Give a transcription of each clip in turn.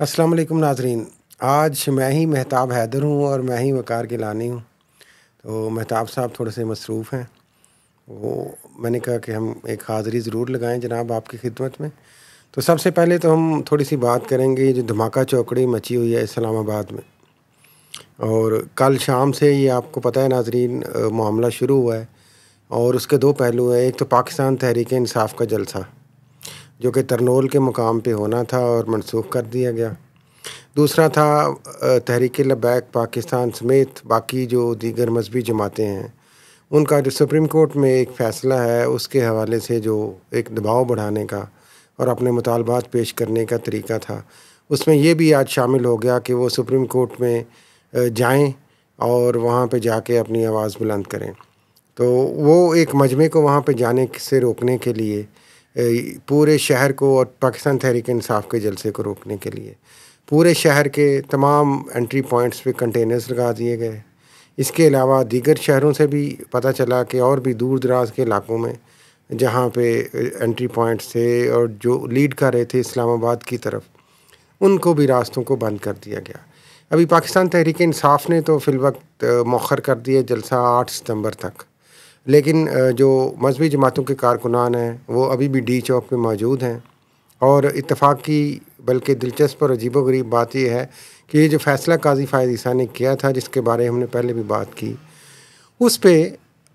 السلام علیکم ناظرین. آج میں ہی مہتاب حیدر ہوں اور میں ہی وقار گیلانی ہوں. تو مہتاب صاحب تھوڑے سے مصروف ہیں. وہ میں نے کہا کہ ہم ایک حاضری ضرور لگائیں جناب آپ کی خدمت میں. تو سب سے پہلے تو ہم تھوڑی سی بات کریں گے جو دھماکہ چوکڑی مچی ہوئی ہے اسلام آباد میں. اور کل شام سے یہ آپ کو پتہ ہے ناظرین معاملہ شروع ہوا ہے. اور اس کے دو پہلو ہیں. ایک تو پاکستان تحریک انصاف کا جلسہ جو کہ ترنول کے مقام پہ ہونا تھا اور منسوخ کر دیا گیا. دوسرا تھا تحریک لبیک پاکستان سمیت باقی جو دیگر مذہبی جماعتیں ہیں ان کا جو سپریم کورٹ میں ایک فیصلہ ہے اس کے حوالے سے جو ایک دباؤ بڑھانے کا اور اپنے مطالبات پیش کرنے کا طریقہ تھا. اس میں یہ بھی آج شامل ہو گیا کہ وہ سپریم کورٹ میں جائیں اور وہاں پہ جا کے اپنی آواز بلند کریں. تو وہ ایک مجمع کو وہاں پہ جانے سے روکنے کے لیے پورے شہر کو اور پاکستان تحریک انصاف کے جلسے کو روکنے کے لیے پورے شہر کے تمام انٹری پوائنٹس پہ کنٹینرز لگا دیے گئے. اس کے علاوہ دیگر شہروں سے بھی پتہ چلا کہ اور بھی دور دراز کے علاقوں میں جہاں پہ انٹری پوائنٹس تھے اور جو لیڈ کر رہے تھے اسلام آباد کی طرف ان کو بھی راستوں کو بند کر دیا گیا. ابھی پاکستان تحریک انصاف نے تو فی الوقت مؤخر کر دیا جلسہ 8 ستمبر تک. لیکن جو مذہبی جماعتوں کے کارکنان ہیں وہ ابھی بھی ڈی چوک پہ موجود ہیں. اور اتفاق کی بلکہ دلچسپ اور عجیب و غریب بات یہ ہے کہ یہ جو فیصلہ قاضی فائز عیسیٰ نے کیا تھا جس کے بارے ہم نے پہلے بھی بات کی اس پہ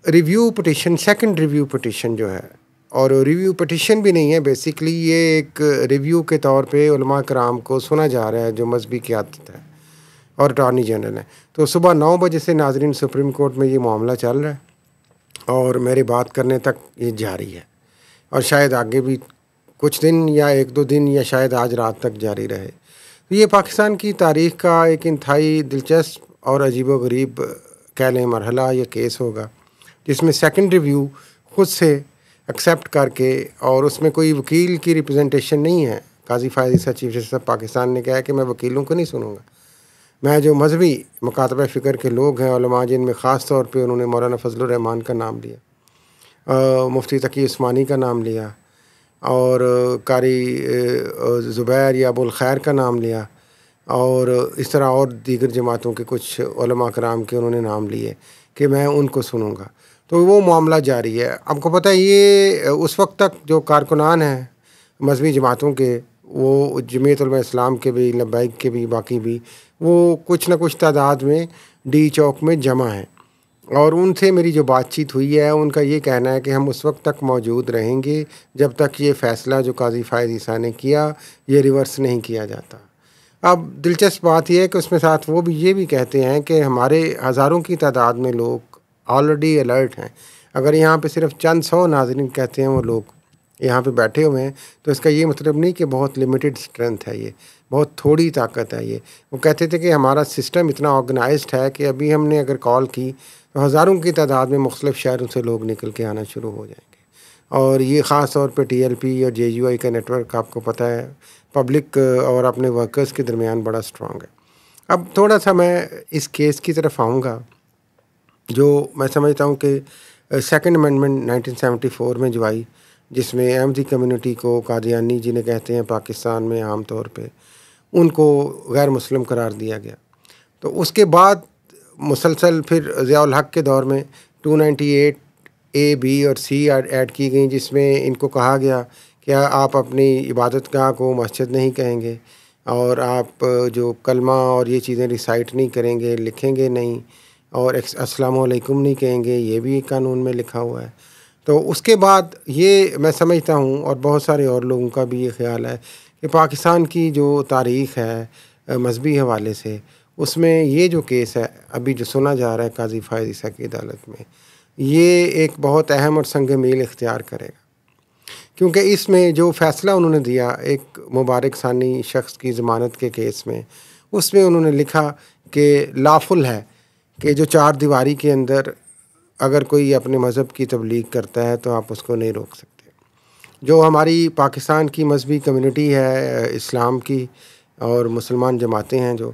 review petition second review petition جو ہے اور ریویو پٹیشن بھی نہیں ہے بیسیکلی یہ ایک ریویو کے طور پہ علماء کرام کو سنا جا رہا ہے جو مذہبی قیادت ہے اور اٹارنی جنرل ہے. تو صبح 9 بجے سے ناظرین سپریم کورٹ میں یہ معاملہ چل رہا ہے اور میرے بات کرنے تک یہ جاری ہے اور شاید آگے بھی کچھ دن یا 1-2 دن یا شاید آج رات تک جاری رہے. یہ پاکستان کی تاریخ کا ایک انتہائی دلچسپ اور عجیب و غریب کہہ لیں مرحلہ یہ کیس ہوگا جس میں سیکنڈ ریویو خود سے ایکسیپٹ کر کے اور اس میں کوئی وکیل کی ریپرزنٹیشن نہیں ہے. قاضی فائز عیسیٰ چیف جسٹس آف پاکستان نے کہا ہے کہ میں وکیلوں کو نہیں سنوں گا. میں جو مذہبی مکاتبہ فکر کے لوگ ہیں علماء جن میں خاص طور پہ انہوں نے مولانا فضل الرحمان کا نام لیا مفتی تقی عثمانی کا نام لیا اور قاری زبیر یا ابو الخیر کا نام لیا اور اس طرح اور دیگر جماعتوں کے کچھ علماء کرام کے انہوں نے نام لیے کہ میں ان کو سنوں گا. تو وہ معاملہ جاری ہے. آپ کو پتہ ہے یہ اس وقت تک جو کارکنان ہیں مذہبی جماعتوں کے وہ جمعیت علماء اسلام کے بھی لبیک کے بھی باقی بھی وہ کچھ نہ کچھ تعداد میں ڈی چوک میں جمع ہیں اور ان سے میری جو بات چیت ہوئی ہے ان کا یہ کہنا ہے کہ ہم اس وقت تک موجود رہیں گے جب تک یہ فیصلہ جو قاضی فائز عیسیٰ نے کیا یہ ریورس نہیں کیا جاتا. اب دلچسپ بات یہ ہے کہ اس میں ساتھ وہ بھی یہ بھی کہتے ہیں کہ ہمارے ہزاروں کی تعداد میں لوگ آلریڈی الرٹ ہیں. اگر یہاں پہ صرف چند 100 ناظرین کہتے ہیں وہ لوگ یہاں پہ بیٹھے ہوئے ہیں تو اس کا یہ مطلب نہیں کہ بہت لمیٹڈ اسٹرینتھ ہے, یہ بہت تھوڑی طاقت ہے. یہ وہ کہتے تھے کہ ہمارا سسٹم اتنا آرگنائزڈ ہے کہ ابھی ہم نے اگر کال کی تو ہزاروں کی تعداد میں مختلف شہروں سے لوگ نکل کے آنا شروع ہو جائیں گے. اور یہ خاص طور پہ ٹی ایل پی اور جے یو آئی کا نیٹ ورک آپ کو پتہ ہے پبلک اور اپنے ورکرز کے درمیان بڑا اسٹرانگ ہے. اب تھوڑا سا میں اس کیس کی طرف آؤں گا جو میں سمجھتا ہوں کہ سیکنڈ امینڈمنٹ 1974 میں جو آئی جس میں احمدی کمیونٹی کو قادیانی جنہیں کہتے ہیں پاکستان میں عام طور پہ ان کو غیر مسلم قرار دیا گیا. تو اس کے بعد مسلسل پھر ضیاء الحق کے دور میں 298 اے بی اور سی ایڈ کی گئیں جس میں ان کو کہا گیا کہ آپ اپنی عبادت گاہ کو مسجد نہیں کہیں گے اور آپ جو کلمہ اور یہ چیزیں ریسائٹ نہیں کریں گے, لکھیں گے نہیں اور السلام علیکم نہیں کہیں گے, یہ بھی قانون میں لکھا ہوا ہے. تو اس کے بعد یہ میں سمجھتا ہوں اور بہت سارے اور لوگوں کا بھی یہ خیال ہے کہ پاکستان کی جو تاریخ ہے مذہبی حوالے سے اس میں یہ جو کیس ہے ابھی جو سنا جا رہا ہے قاضی فائز عیسیٰ کی عدالت میں یہ ایک بہت اہم اور سنگ میل اختیار کرے گا کیونکہ اس میں جو فیصلہ انہوں نے دیا ایک مبارک ثانی شخص کی ضمانت کے کیس میں اس میں انہوں نے لکھا کہ لافل ہے کہ جو 4 دیواری کے اندر اگر کوئی اپنے مذہب کی تبلیغ کرتا ہے تو آپ اس کو نہیں روک سکتے. جو ہماری پاکستان کی مذہبی کمیونٹی ہے اسلام کی اور مسلمان جماعتیں ہیں جو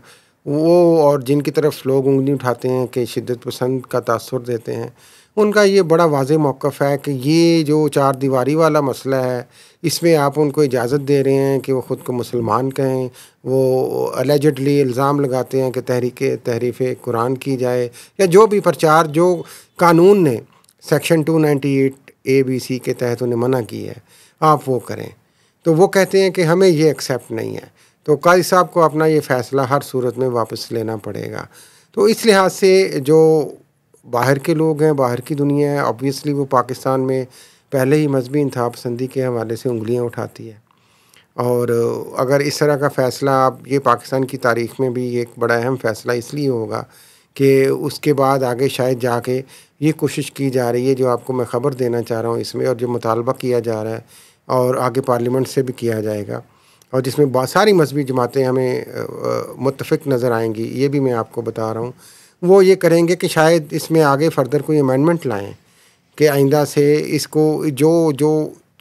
وہ اور جن کی طرف لوگ انگلی اٹھاتے ہیں کہ شدت پسند کا تاثر دیتے ہیں، ان کا یہ بڑا واضح موقف ہے کہ یہ جو چار دیواری والا مسئلہ ہے، اس میں آپ ان کو اجازت دے رہے ہیں کہ وہ خود کو مسلمان کہیں، وہ الیجڈلی الزام لگاتے ہیں کہ تحریف قرآن کی جائے، یا جو بھی پرچار جو قانون نے سیکشن 298 ABC کے تحت انہیں منع کی ہے آپ وہ کریں، تو وہ کہتے ہیں کہ ہمیں یہ ایکسیپٹ نہیں ہے، تو قاضی صاحب کو اپنا یہ فیصلہ ہر صورت میں واپس لینا پڑے گا۔ تو اس لحاظ سے جو باہر کے لوگ ہیں، باہر کی دنیا ہے، آبویسلی وہ پاکستان میں پہلے ہی مذہبی انتہا پسندی کے حوالے سے انگلیاں اٹھاتی ہے، اور اگر اس طرح کا فیصلہ اب یہ پاکستان کی تاریخ میں بھی ایک بڑا اہم فیصلہ اس لیے ہوگا کہ اس کے بعد آگے شاید جا کے یہ کوشش کی جا رہی ہے جو آپ کو میں خبر دینا چاہ رہا ہوں اس میں، اور جو مطالبہ کیا جا رہا ہے اور آگے پارلیمنٹ سے بھی کیا جائے گا، اور جس میں بہت ساری مذہبی جماعتیں ہمیں متفق نظر آئیں گی، یہ بھی میں آپ کو بتا رہا ہوں، وہ یہ کریں گے کہ شاید اس میں آگے فردر کوئی امینڈمنٹ لائیں کہ آئندہ سے اس کو جو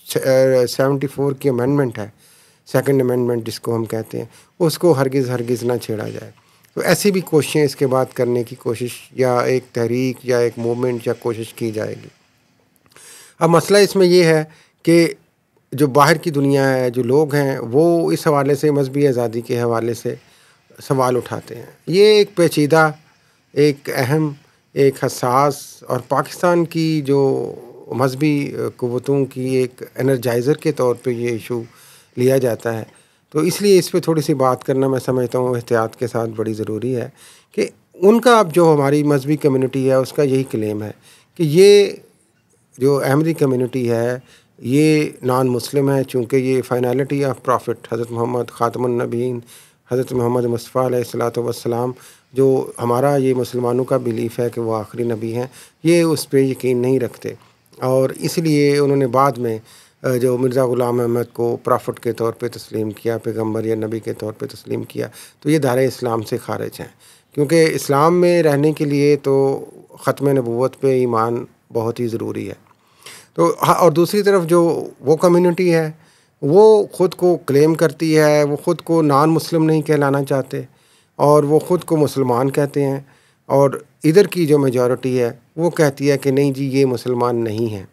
74 کی امینڈمنٹ ہے، سیکنڈ امینڈمنٹ جس کو ہم کہتے ہیں، اس کو ہرگز نہ چھیڑا جائے۔ تو ایسی بھی کوششیں اس کے بعد کرنے کی کوشش یا ایک تحریک یا ایک موومنٹ یا کوشش کی جائے گی۔ اب مسئلہ اس میں یہ ہے کہ جو باہر کی دنیا ہے، جو لوگ ہیں، وہ اس حوالے سے مذہبی آزادی کے حوالے سے سوال اٹھاتے ہیں۔ یہ ایک پیچیدہ، ایک اہم، ایک حساس اور پاکستان کی جو مذہبی قوتوں کی ایک انرجائزر کے طور پہ یہ ایشو لیا جاتا ہے، تو اس لیے اس پہ تھوڑی سی بات کرنا میں سمجھتا ہوں احتیاط کے ساتھ بڑی ضروری ہے کہ ان کا اب جو ہماری مذہبی کمیونٹی ہے اس کا یہی کلیم ہے کہ یہ جو احمدی کمیونٹی ہے یہ نان مسلم ہے، چونکہ یہ فائنالٹی آف پرافٹ حضرت محمد خاتم النبیین حضرت محمد مصطفیٰ علیہ الصلاۃ والسلام، جو ہمارا یہ مسلمانوں کا بیلیف ہے کہ وہ آخری نبی ہیں، یہ اس پہ یقین نہیں رکھتے، اور اس لیے انہوں نے بعد میں جو مرزا غلام احمد کو پرافٹ کے طور پہ تسلیم کیا، پیغمبر یا نبی کے طور پہ تسلیم کیا، تو یہ دائرۂ اسلام سے خارج ہیں، کیونکہ اسلام میں رہنے کے لیے تو ختم نبوت پہ ایمان بہت ہی ضروری ہے۔ تو اور دوسری طرف جو وہ کمیونٹی ہے وہ خود کو کلیم کرتی ہے، وہ خود کو نان مسلم نہیں کہلانا چاہتے، اور وہ خود کو مسلمان کہتے ہیں، اور ادھر کی جو میجورٹی ہے وہ کہتی ہے کہ نہیں جی یہ مسلمان نہیں ہیں۔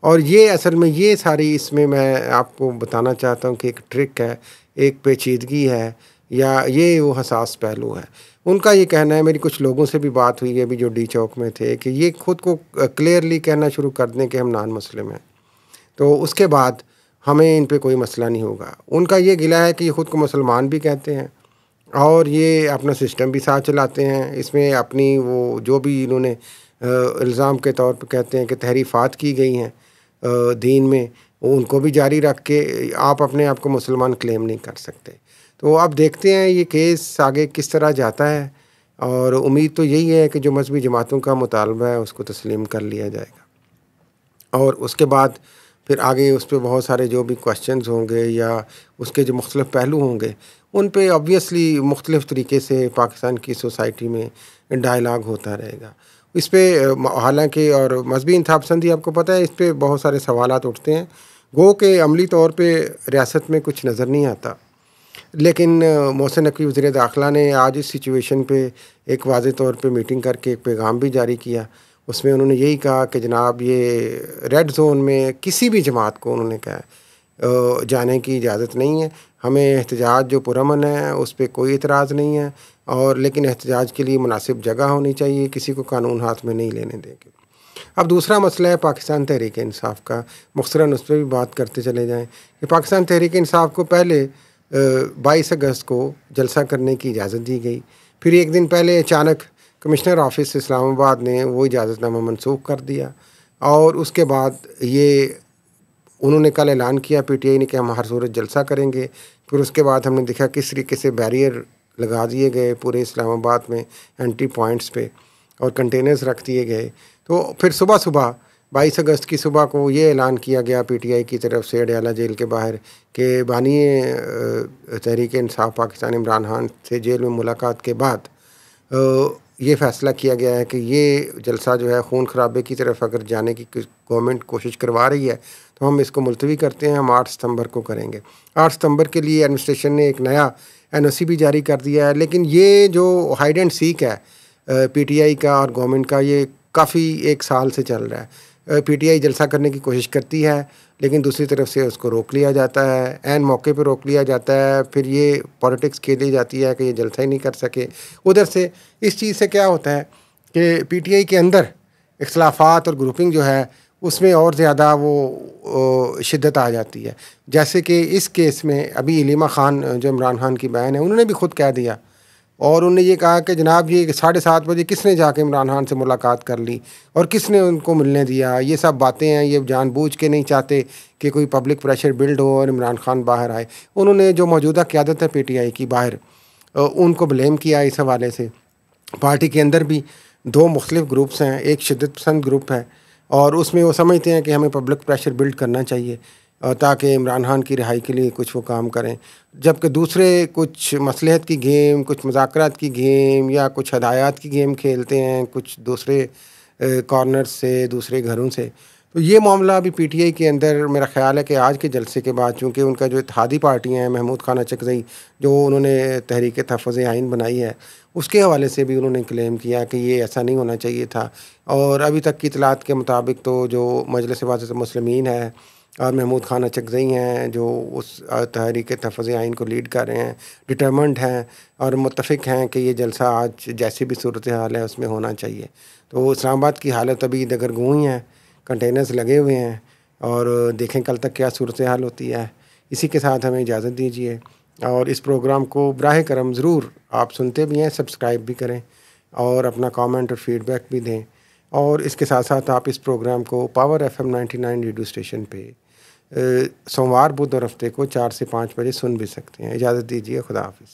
اور یہ اصل میں یہ ساری اس میں آپ کو بتانا چاہتا ہوں کہ ایک ٹرک ہے، ایک پیچیدگی ہے، یا یہ وہ حساس پہلو ہے۔ ان کا یہ کہنا ہے، میری کچھ لوگوں سے بھی بات ہوئی ہے ابھی جو ڈی چوک میں تھے، کہ یہ خود کو کلیئرلی کہنا شروع کر دیں کہ ہم نان مسلم ہیں، تو اس کے بعد ہمیں ان پہ کوئی مسئلہ نہیں ہوگا۔ ان کا یہ گلہ ہے کہ یہ خود کو مسلمان بھی کہتے ہیں اور یہ اپنا سسٹم بھی ساتھ چلاتے ہیں، اس میں اپنی وہ جو بھی انہوں نے الزام کے طور پہ کہتے ہیں کہ تحریفات کی گئی ہیں دین میں، ان کو بھی جاری رکھ کے آپ اپنے آپ کو مسلمان کلیم نہیں کر سکتے۔ تو آپ دیکھتے ہیں یہ کیس آگے کس طرح جاتا ہے، اور امید تو یہی ہے کہ جو مذہبی جماعتوں کا مطالبہ ہے اس کو تسلیم کر لیا جائے گا، اور اس کے بعد پھر آگے اس پہ بہت سارے جو بھی کوشچنز ہوں گے یا اس کے جو مختلف پہلو ہوں گے ان پہ آبویسلی مختلف طریقے سے پاکستان کی سوسائٹی میں ڈائلاگ ہوتا رہے گا۔ اس پہ حالانکہ اور مذہبی انتہا پسندی آپ کو پتہ ہے اس پہ بہت سارے سوالات اٹھتے ہیں، گو کہ عملی طور پہ ریاست میں کچھ نظر نہیں آتا، لیکن محسن نقوی وزیر داخلہ نے آج اس سچویشن پہ ایک واضح طور پہ میٹنگ کر کے ایک پیغام بھی جاری کیا۔ اس میں انہوں نے یہی کہا کہ جناب یہ ریڈ زون میں کسی بھی جماعت کو انہوں نے کہا جانے کی اجازت نہیں ہے، ہمیں احتجاج جو پرامن ہے اس پہ کوئی اعتراض نہیں ہے، اور لیکن احتجاج کے لیے مناسب جگہ ہونی چاہیے، کسی کو قانون ہاتھ میں نہیں لینے دیں گے۔ اب دوسرا مسئلہ ہے پاکستان تحریک انصاف کا، مختصراً اس پہ بھی بات کرتے چلے جائیں کہ پاکستان تحریک انصاف کو پہلے 22 اگست کو جلسہ کرنے کی اجازت دی گئی، پھر ایک دن پہلے اچانک کمشنر آفس اسلام آباد نے وہ اجازت نامہ منسوخ کر دیا، اور اس کے بعد یہ انہوں نے کل اعلان کیا پی ٹی آئی نے کہ ہم ہر صورت جلسہ کریں گے۔ پھر اس کے بعد ہم نے دیکھا کس طریقے سے بیریئر لگا دیے گئے پورے اسلام آباد میں انٹری پوائنٹس پہ، اور کنٹینرز رکھ دیے گئے۔ تو پھر صبح 22 اگست کی صبح کو یہ اعلان کیا گیا پی ٹی آئی کی طرف سے اڈیالہ جیل کے باہر کہ بانی تحریک انصاف پاکستان عمران خان سے جیل میں ملاقات کے بعد یہ فیصلہ کیا گیا ہے کہ یہ جلسہ جو ہے خون خرابے کی طرف اگر جانے کی گورنمنٹ کوشش کروا رہی ہے تو ہم اس کو ملتوی کرتے ہیں. ہم 8 ستمبر کو کریں گے. 8 ستمبر کے لیے ایڈمنسٹریشن نے ایک نیا NOC بھی جاری کر دیا ہے. لیکن یہ جو ہائیڈ اینڈ سیک ہے PTI کا اور گورنمنٹ کا، یہ کافی 1 سال سے چل رہا ہے. PTI جلسہ کرنے کی کوشش کرتی ہے لیکن دوسری طرف سے اس کو روک لیا جاتا ہے، عین موقع پہ روک لیا جاتا ہے. پھر یہ پولیٹکس کھیلی جاتی ہے کہ یہ جلسہ ہی نہیں کر سکے. ادھر سے اس چیز سے کیا ہوتا ہے کہ PTI کے اندر اختلافات اور گروپنگ جو ہے اس میں اور زیادہ وہ شدت آ جاتی ہے. جیسے کہ اس کیس میں ابھی علیمہ خان جو عمران خان کی بہن ہے، انہوں نے بھی خود کہہ دیا اور انہوں نے یہ کہا کہ جناب یہ 7:30 بجے کس نے جا کے عمران خان سے ملاقات کر لی اور کس نے ان کو ملنے دیا. یہ سب باتیں ہیں، یہ جان بوجھ کے نہیں چاہتے کہ کوئی پبلک پریشر بلڈ ہو اور عمران خان باہر آئے. انہوں نے جو موجودہ قیادت ہے PTI کی باہر، ان کو بلیم کیا اس حوالے سے. پارٹی کے اندر بھی 2 مختلف گروپس ہیں. ایک شدت پسند گروپ ہے اور اس میں وہ سمجھتے ہیں کہ ہمیں پبلک پریشر بلڈ کرنا چاہیے تاکہ عمران خان کی رہائی کے لیے کچھ وہ کام کریں، جبکہ دوسرے کچھ مصلحت کی گیم، کچھ مذاکرات کی گیم یا کچھ ہدایات کی گیم کھیلتے ہیں کچھ دوسرے کارنر سے، دوسرے گھروں سے. تو یہ معاملہ ابھی PTI کے اندر میرا خیال ہے کہ آج کے جلسے کے بعد، چونکہ ان کا جو اتحادی پارٹیاں ہیں، محمود خان اچکزئی جو انہوں نے تحریک تحفظ آئین بنائی ہے، اس کے حوالے سے بھی انہوں نے کلیم کیا کہ یہ ایسا نہیں ہونا چاہیے تھا. اور ابھی تک کی اطلاعات کے مطابق تو جو مجلس وعظت المسلمین ہے اور محمود خان اچکزئی ہیں جو اس تحریک تحفظ آئین کو لیڈ کر رہے ہیں، ڈٹرمنٹ ہیں اور متفق ہیں کہ یہ جلسہ آج جیسی بھی صورتحال ہے اس میں ہونا چاہیے. تو اسلام آباد کی حالت ابھی دگرگوں ہیں، کنٹینرز لگے ہوئے ہیں اور دیکھیں کل تک کیا صورتحال ہوتی ہے. اسی کے ساتھ ہمیں اجازت دیجیے اور اس پروگرام کو براہ کرم ضرور آپ سنتے بھی ہیں، سبسکرائب بھی کریں اور اپنا کامنٹ اور فیڈ بیک بھی دیں. اور اس کے ساتھ ساتھ آپ اس پروگرام کو پاور FM 99 ریڈیو اسٹیشن پہ سوموار، بدھ اور ہفتے کو 4 سے 5 بجے سن بھی سکتے ہیں. اجازت دیجیے، خدا حافظ.